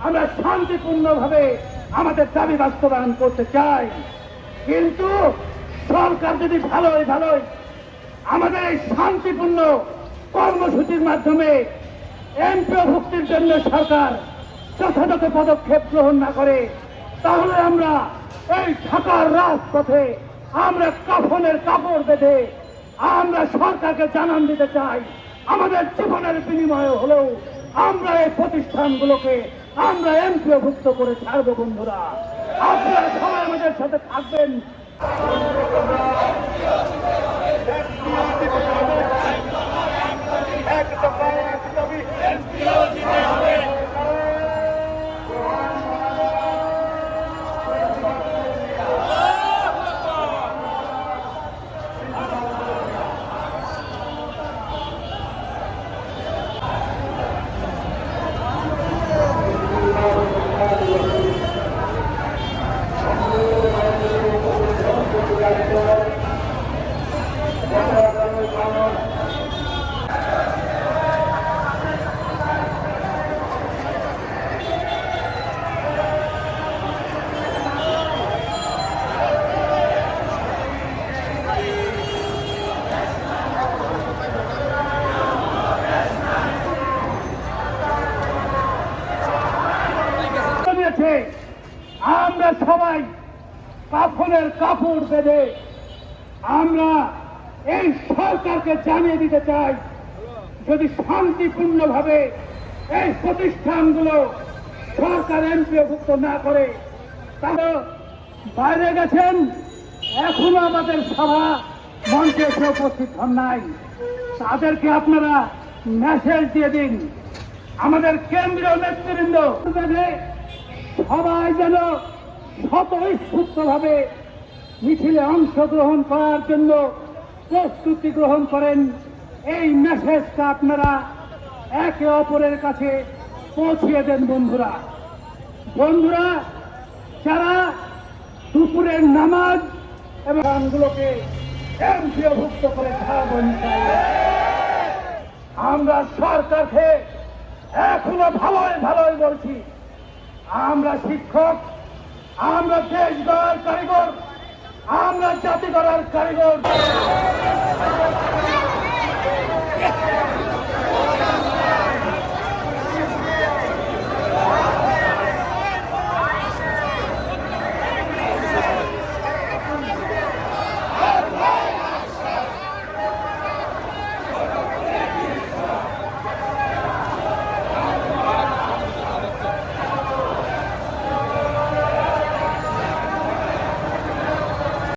আমরা শান্তিপূর্ণভাবে আমাদের দাবি বাস্তবায়ন করতে চাই। কিন্তু সরকার যদি ভালোই আমাদের এই শান্তিপূর্ণ কর্মসূচির মাধ্যমে এমপিওভুক্তির জন্য সরকার যথাযথ পদক্ষেপ গ্রহণ না করে, তাহলে আমরা এই ঢাকার রাজপথে আমরা কাফনের কাপড় বেঁধে আমরা সরকারকে জানান দিতে চাই, আমাদের জীবনের বিনিময়ে হলেও আমরা এই প্রতিষ্ঠানগুলোকে আমরা এমপিওভুক্ত করে ছাড়বো। বন্ধুরা, আপনারা সবাই আমাদের সাথে থাকবেন। আমরা সবাই কাফনের কাপড় বেঁধে আমরা এই সরকারকে জানিয়ে দিতে চাই, যদি শান্তিপূর্ণভাবে এই প্রতিষ্ঠানগুলো সরকার এমপিওভুক্ত না করে, তাহলে বাইরে গেছেন, এখনো আমাদের সভা মঞ্চে এসে উপস্থিত হন নাই, তাদেরকে আপনারা মেসেজ দিয়ে দিন। আমাদের কেন্দ্রীয় নেতৃবৃন্দ সবাই যেন স্বতঃস্ফূর্তভাবে মিছিলে অংশগ্রহণ করার জন্য প্রস্তুতি গ্রহণ করেন। এই মেসেজটা আপনারা একে অপরের কাছে পৌঁছিয়ে দেন। বন্ধুরা, যারা দুপুরের নামাজ এবং গানগুলোকে এমপিওভুক্ত করে ছাড়বেন, আমরা সরকারকে এখনো ভালোই বলছি, আমরা শিক্ষক, আমরা দেশ গড়ার কারিগর, আমরা জাতি গড়ার কারিগর।